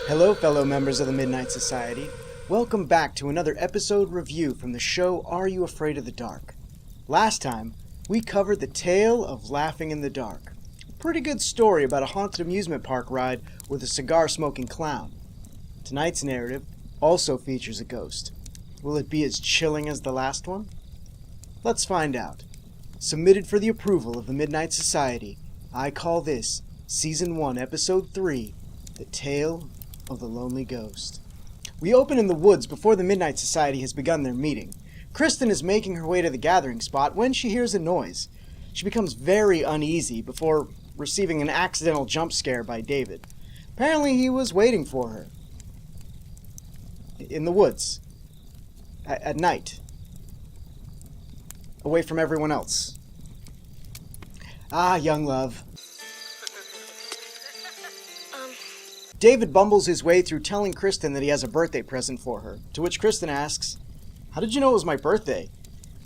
Hello, fellow members of the Midnight Society. Welcome back to another episode review from the show Are You Afraid of the Dark? Last time, we covered the tale of Laughing in the Dark. A pretty good story about a haunted amusement park ride with a cigar-smoking clown. Tonight's narrative also features a ghost. Will it be as chilling as the last one? Let's find out. Submitted for the approval of the Midnight Society, I call this Season 1, Episode 3, The Tale of the Lonely Ghost. We open in the woods before the Midnight Society has begun their meeting. Kristen is making her way to the gathering spot when she hears a noise. She becomes very uneasy before receiving an accidental jump scare by David. Apparently he was waiting for her. In the woods. At night. Away from everyone else. Ah, young love. David bumbles his way through telling Kristen that he has a birthday present for her, to which Kristen asks, "How did you know it was my birthday?"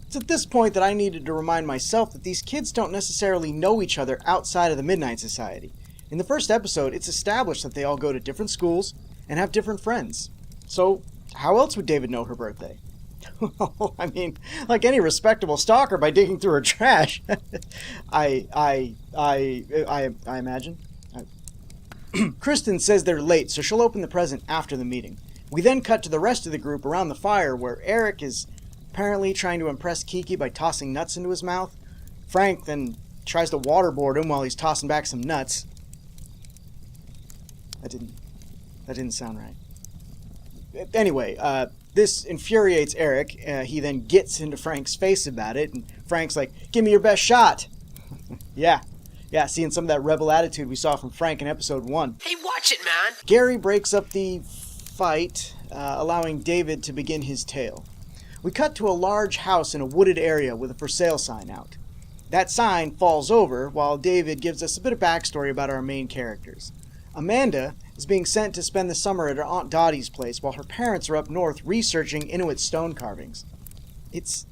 It's at this point that I needed to remind myself that these kids don't necessarily know each other outside of the Midnight Society. In the first episode, it's established that they all go to different schools and have different friends. So, how else would David know her birthday? I mean, like any respectable stalker, by digging through her trash. I imagine. Kristen says they're late, so she'll open the present after the meeting. We then cut to the rest of the group around the fire, where Eric is apparently trying to impress Kiki by tossing nuts into his mouth. Frank then tries to waterboard him while he's tossing back some nuts. That didn't sound right. Anyway, this infuriates Eric. He then gets into Frank's face about it, and Frank's like, "Give me your best shot." Yeah, seeing some of that rebel attitude we saw from Frank in episode 1. Hey, watch it, man! Gary breaks up the fight, allowing David to begin his tale. We cut to a large house in a wooded area with a for sale sign out. That sign falls over while David gives us a bit of backstory about our main characters. Amanda is being sent to spend the summer at her Aunt Dottie's place while her parents are up north researching Inuit stone carvings. It's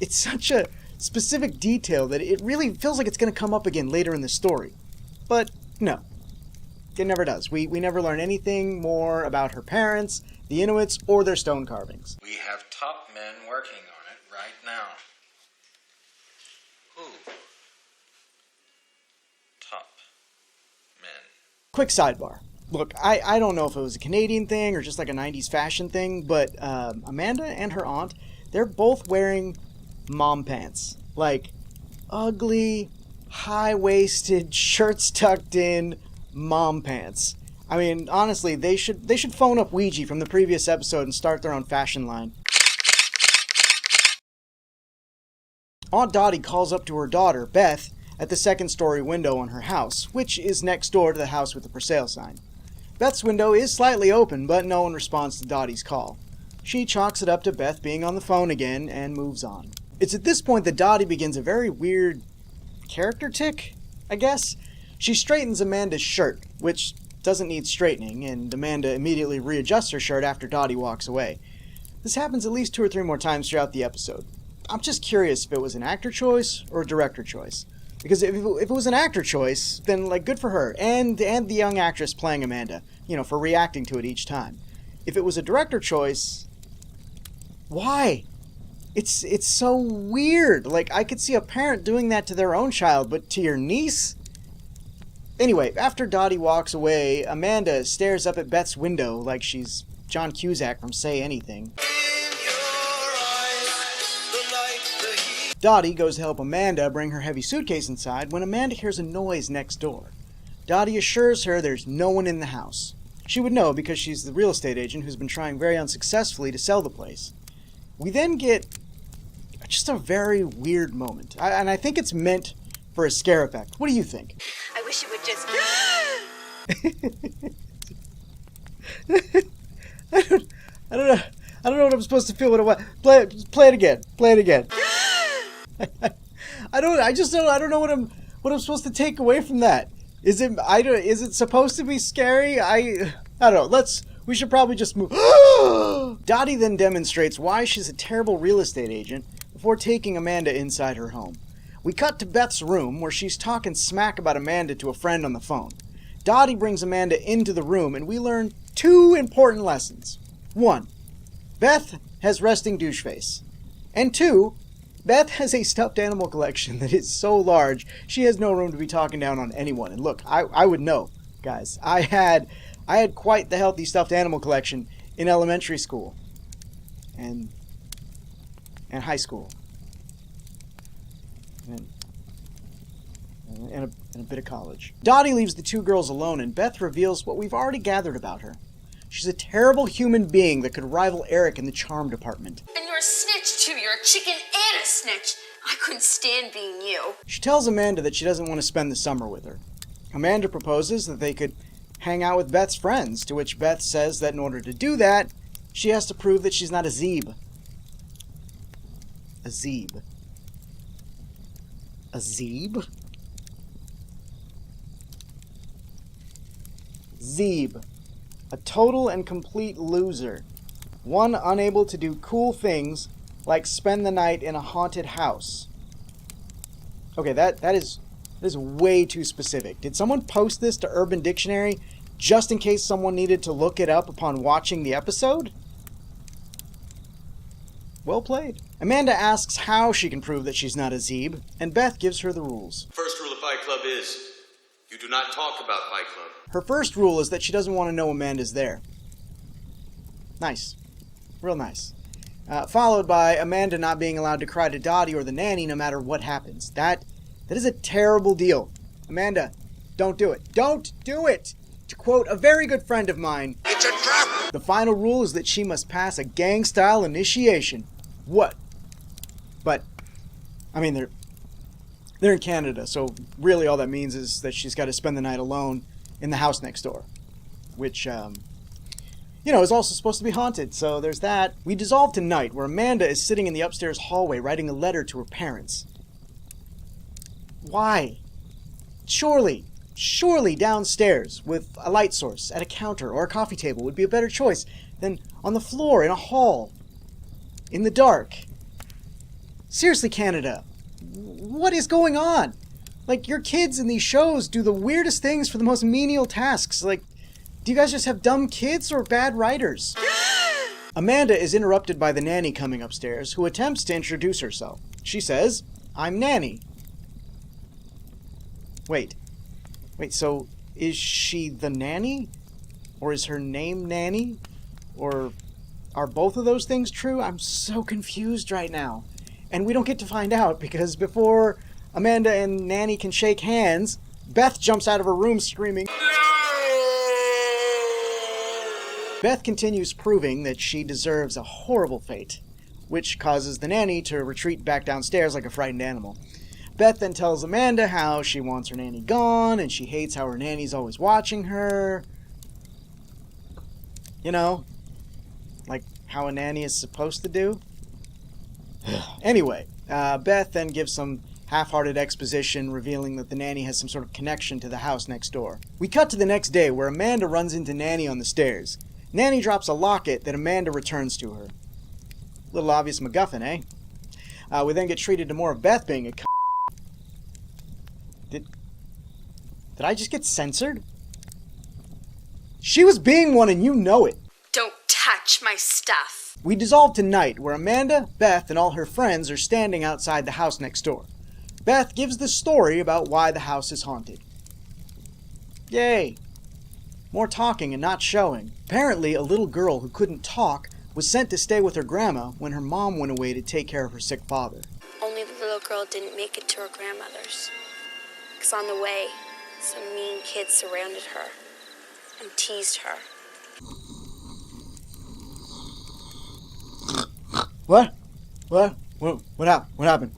such a specific detail that it really feels like it's going to come up again later in the story. But no, it never does. We never learn anything more about her parents, the Inuits, or their stone carvings. We have top men working on it right now. Who? Top men. Quick sidebar. Look, I don't know if it was a Canadian thing or just like a 90s fashion thing, but Amanda and her aunt, they're both wearing mom pants. Like, ugly, high-waisted, shirts tucked in mom pants. I mean, honestly, they should phone up Ouija from the previous episode and start their own fashion line. Aunt Dottie calls up to her daughter, Beth, at the second-story window on her house, which is next door to the house with the for sale sign. Beth's window is slightly open, but no one responds to Dottie's call. She chalks it up to Beth being on the phone again and moves on. It's at this point that Dottie begins a very weird character tick, I guess. She straightens Amanda's shirt, which doesn't need straightening, and Amanda immediately readjusts her shirt after Dottie walks away. This happens at least 2 or 3 more times throughout the episode. I'm just curious if it was an actor choice or a director choice. Because if it was an actor choice, then, like, good for her, and the young actress playing Amanda, for reacting to it each time. If it was a director choice, why? It's so weird. Like, I could see a parent doing that to their own child, but to your niece? Anyway, after Dottie walks away, Amanda stares up at Beth's window like she's John Cusack from Say Anything. Dottie goes to help Amanda bring her heavy suitcase inside when Amanda hears a noise next door. Dottie assures her there's no one in the house. She would know because she's the real estate agent who's been trying very unsuccessfully to sell the place. We then get just a very weird moment, and I think it's meant for a scare effect. What do you think? I wish you would just... I don't know what I'm supposed to feel when I play it again. I don't know what I'm supposed to take away from that. Is it supposed to be scary? I don't know. We should probably just move. Dottie then demonstrates why she's a terrible real estate agent before taking Amanda inside her home. We cut to Beth's room where she's talking smack about Amanda to a friend on the phone. Dottie brings Amanda into the room and we learn 2 important lessons. 1, Beth has resting douche face. And 2, Beth has a stuffed animal collection that is so large, she has no room to be talking down on anyone. And look, I would know, guys. I had quite the healthy stuffed animal collection in elementary school and high school. And a bit of college. Dottie leaves the 2 girls alone, and Beth reveals what we've already gathered about her. She's a terrible human being that could rival Eric in the charm department. And you're a snitch too. You're a chicken and a snitch. I couldn't stand being you. She tells Amanda that she doesn't want to spend the summer with her. Amanda proposes that they could hang out with Beth's friends, to which Beth says that in order to do that, she has to prove that she's not a Zeeb. A Zeeb. A Zeeb? Zeeb. A total and complete loser. One unable to do cool things like spend the night in a haunted house. Okay, that is way too specific. Did someone post this to Urban Dictionary just in case someone needed to look it up upon watching the episode? Well played. Amanda asks how she can prove that she's not a Zeeb, and Beth gives her the rules. First rule of Fight Club is, you do not talk about Fight Club. Her first rule is that she doesn't want to know Amanda's there. Nice. Real nice. Followed by Amanda not being allowed to cry to Dottie or the nanny no matter what happens. That is a terrible deal. Amanda, don't do it. Don't do it! To quote a very good friend of mine, It's a trap! the final rule is that she must pass a gang-style initiation. What? But, I mean, they're in Canada, so really all that means is that she's got to spend the night alone in the house next door. Which, is also supposed to be haunted, so there's that. We dissolve to night, where Amanda is sitting in the upstairs hallway writing a letter to her parents. Why? Surely downstairs with a light source at a counter or a coffee table would be a better choice than on the floor in a hall, in the dark. Seriously, Canada, what is going on? Like, your kids in these shows do the weirdest things for the most menial tasks. Like, do you guys just have dumb kids or bad writers? Amanda is interrupted by the nanny coming upstairs, who attempts to introduce herself. She says, "I'm Nanny." Wait, so is she the nanny? Or is her name Nanny? Or are both of those things true? I'm so confused right now. And we don't get to find out because before Amanda and Nanny can shake hands, Beth jumps out of her room screaming, Beth continues proving that she deserves a horrible fate, which causes the nanny to retreat back downstairs like a frightened animal. Beth then tells Amanda how she wants her nanny gone, and she hates how her nanny's always watching her. You know, like how a nanny is supposed to do. Anyway, Beth then gives some half-hearted exposition revealing that the nanny has some sort of connection to the house next door. We cut to the next day where Amanda runs into Nanny on the stairs. Nanny drops a locket that Amanda returns to her. Little obvious MacGuffin, eh? We then get treated to more of Beth being a Did I just get censored? She was being one and you know it. Don't touch my stuff. We dissolve to night where Amanda, Beth, and all her friends are standing outside the house next door. Beth gives the story about why the house is haunted. Yay! More talking and not showing. Apparently, a little girl who couldn't talk was sent to stay with her grandma when her mom went away to take care of her sick father. Only the little girl didn't make it to her grandmother's. Because on the way, some mean kids surrounded her and teased her. What? What happened?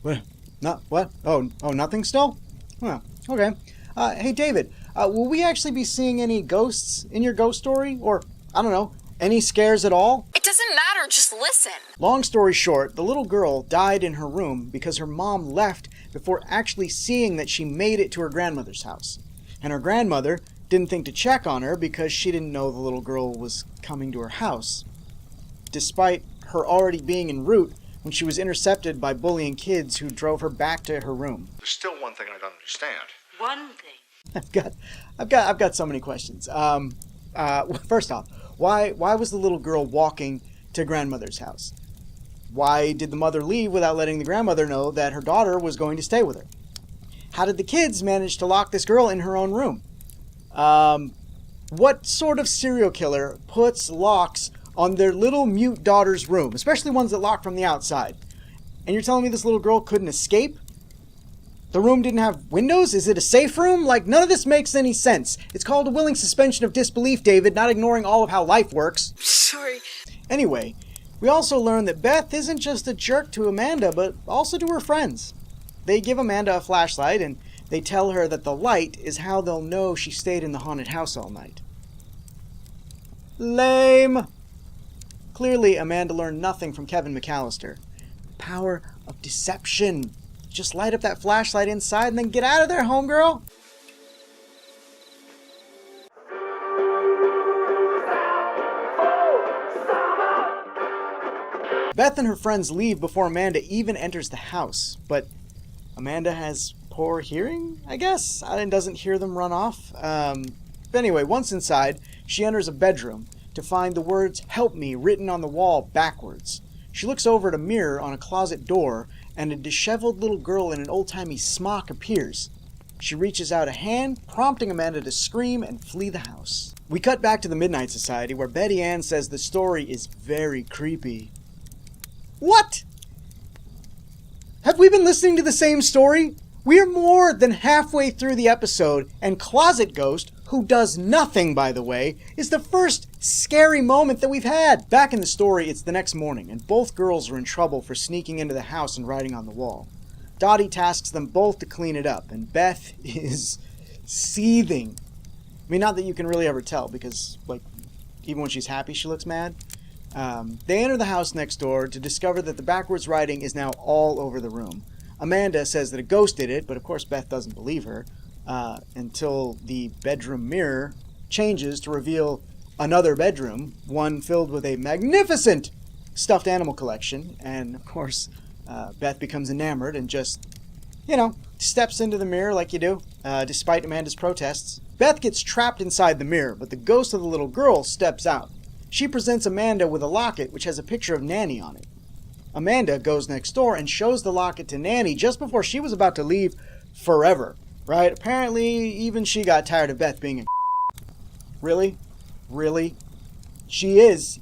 What? Oh, nothing still? Well, okay. Hey, David, will we actually be seeing any ghosts in your ghost story? Or, I don't know, any scares at all? It doesn't matter, just listen. Long story short, the little girl died in her room because her mom left before actually seeing that she made it to her grandmother's house. And her grandmother didn't think to check on her because she didn't know the little girl was coming to her house. Despite her already being en route when she was intercepted by bullying kids who drove her back to her room. There's still one thing I don't understand. One thing. I've got so many questions. First off, why was the little girl walking to grandmother's house? Why did the mother leave without letting the grandmother know that her daughter was going to stay with her? How did the kids manage to lock this girl in her own room? What sort of serial killer puts locks on their little mute daughter's room, especially ones that lock from the outside? And you're telling me this little girl couldn't escape? The room didn't have windows? Is it a safe room? Like, none of this makes any sense. It's called a willing suspension of disbelief, David, not ignoring all of how life works. Sorry. Anyway, we also learn that Beth isn't just a jerk to Amanda, but also to her friends. They give Amanda a flashlight, and they tell her that the light is how they'll know she stayed in the haunted house all night. Lame! Clearly, Amanda learned nothing from Kevin McAllister. Power of deception. Just light up that flashlight inside and then get out of there, homegirl! Beth and her friends leave before Amanda even enters the house, but Amanda has poor hearing, I guess, and doesn't hear them run off. But anyway, once inside, she enters a bedroom to find the words "Help Me" written on the wall backwards. She looks over at a mirror on a closet door, and a disheveled little girl in an old-timey smock appears. She reaches out a hand, prompting Amanda to scream and flee the house. We cut back to the Midnight Society, where Betty Ann says the story is very creepy. What? Have we been listening to the same story? We are more than halfway through the episode, and Closet Ghost, who does nothing, by the way, is the first scary moment that we've had. Back in the story, it's the next morning, and both girls are in trouble for sneaking into the house and writing on the wall. Dottie tasks them both to clean it up, and Beth is seething. I mean, not that you can really ever tell, because, like, even when she's happy, she looks mad. They enter the house next door to discover that the backwards writing is now all over the room. Amanda says that a ghost did it, but of course Beth doesn't believe her, until the bedroom mirror changes to reveal another bedroom, one filled with a magnificent stuffed animal collection, and of course Beth becomes enamored and just, steps into the mirror like you do, despite Amanda's protests. Beth gets trapped inside the mirror, but the ghost of the little girl steps out. She presents Amanda with a locket which has a picture of Nanny on it. Amanda goes next door and shows the locket to Nanny just before she was about to leave forever, right? Apparently, even she got tired of Beth being a Really? Really? She is,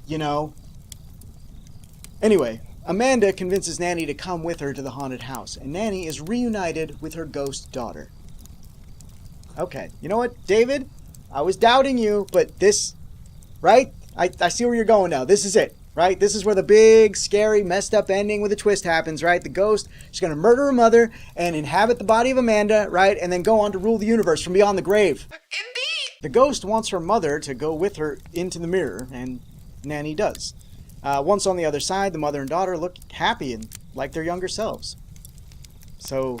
Anyway, Amanda convinces Nanny to come with her to the haunted house, and Nanny is reunited with her ghost daughter. Okay, you know what, David? I was doubting you, but this, right? I see where you're going now. This is it, right? This is where the big, scary, messed up ending with a twist happens, right? The ghost is going to murder her mother and inhabit the body of Amanda, right? And then go on to rule the universe from beyond the grave. Indeed! The ghost wants her mother to go with her into the mirror, and Nanny does. Once on the other side, the mother and daughter look happy and like their younger selves. So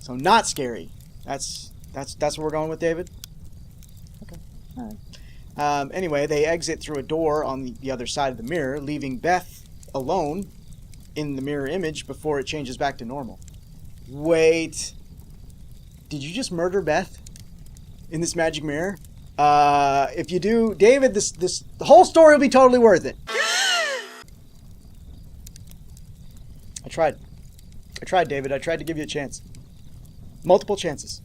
not scary. That's what we're going with, David? Okay, all right. Anyway, they exit through a door on the other side of the mirror, leaving Beth alone in the mirror image before it changes back to normal. Wait. Did you just murder Beth in this magic mirror? If you do, David, the whole story will be totally worth it. I tried, David. I tried to give you a chance. Multiple chances.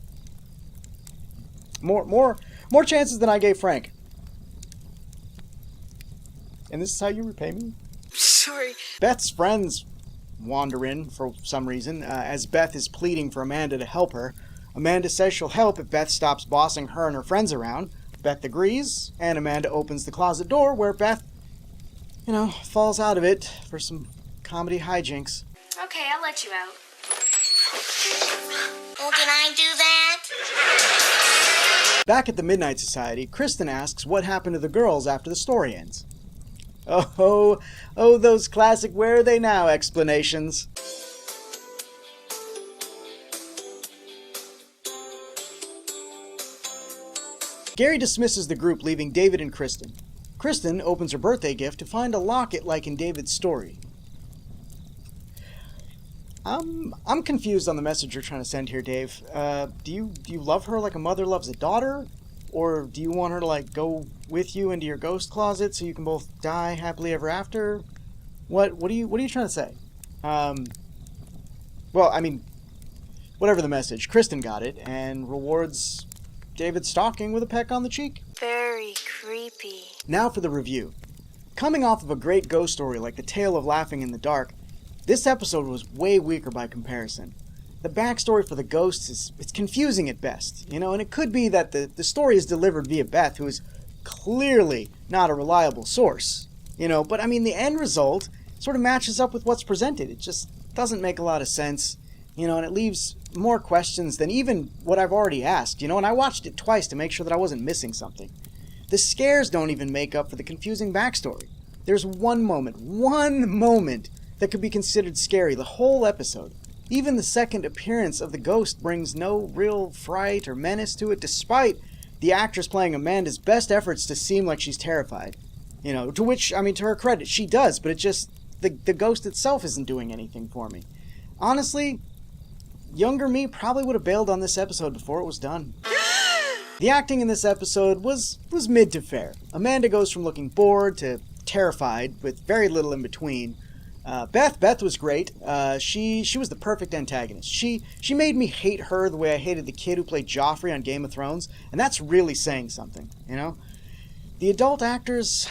More chances than I gave Frank. And this is how you repay me? Sorry. Beth's friends wander in for some reason, as Beth is pleading for Amanda to help her. Amanda says she'll help if Beth stops bossing her and her friends around. Beth agrees, and Amanda opens the closet door where Beth, falls out of it for some comedy hijinks. Okay, I'll let you out. Oh, can I do that? Back at the Midnight Society, Kristen asks what happened to the girls after the story ends. Oh, those classic "where are they now" explanations. Gary dismisses the group, leaving David and Kristen. Kristen opens her birthday gift to find a locket like in David's story. I'm confused on the message you're trying to send here, Dave. Do you love her like a mother loves a daughter? Or do you want her to, like, go with you into your ghost closet so you can both die happily ever after? What are you trying to say? Well, I mean, whatever the message, Kristen got it and rewards David stalking with a peck on the cheek. Very creepy. Now for the review. Coming off of a great ghost story like The Tale of Laughing in the Dark, this episode was way weaker by comparison. The backstory for the ghosts it's confusing at best, and it could be that the story is delivered via Beth, who is clearly not a reliable source, but I mean the end result sort of matches up with what's presented. It just doesn't make a lot of sense, and it leaves more questions than even what I've already asked, and I watched it twice to make sure that I wasn't missing something. The scares don't even make up for the confusing backstory. There's one moment that could be considered scary the whole episode. Even the second appearance of the ghost brings no real fright or menace to it, despite the actress playing Amanda's best efforts to seem like she's terrified. To which, I mean, to her credit, she does, but it just, the ghost itself isn't doing anything for me. Honestly, younger me probably would have bailed on this episode before it was done. The acting in this episode was mid to fair. Amanda goes from looking bored to terrified, with very little in between. Beth was great. She was the perfect antagonist. She made me hate her the way I hated the kid who played Joffrey on Game of Thrones, and that's really saying something, The adult actors,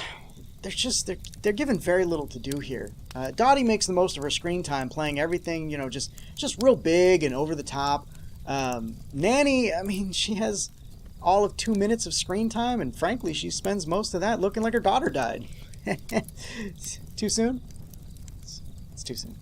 they're given very little to do here. Dottie makes the most of her screen time playing everything, just real big and over the top. Nanny, I mean, she has all of 2 minutes of screen time, and frankly, she spends most of that looking like her daughter died. Too soon? It's too soon.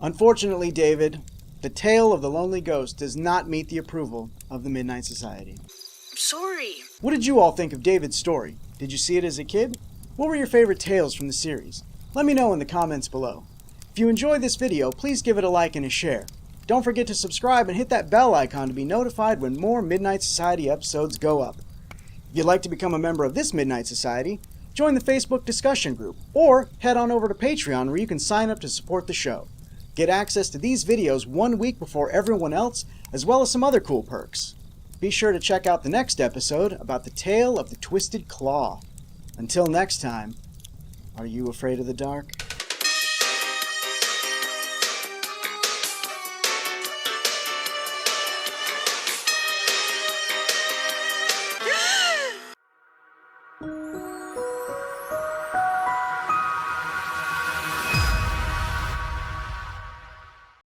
Unfortunately, David, The Tale of the Lonely Ghost does not meet the approval of the Midnight Society. I'm sorry. What did you all think of David's story? Did you see it as a kid? What were your favorite tales from the series? Let me know in the comments below. If you enjoyed this video, please give it a like and a share. Don't forget to subscribe and hit that bell icon to be notified when more Midnight Society episodes go up. If you'd like to become a member of this Midnight Society, join the Facebook discussion group, or head on over to Patreon where you can sign up to support the show. Get access to these videos 1 week before everyone else, as well as some other cool perks. Be sure to check out the next episode about the tale of the Twisted Claw. Until next time, are you afraid of the dark?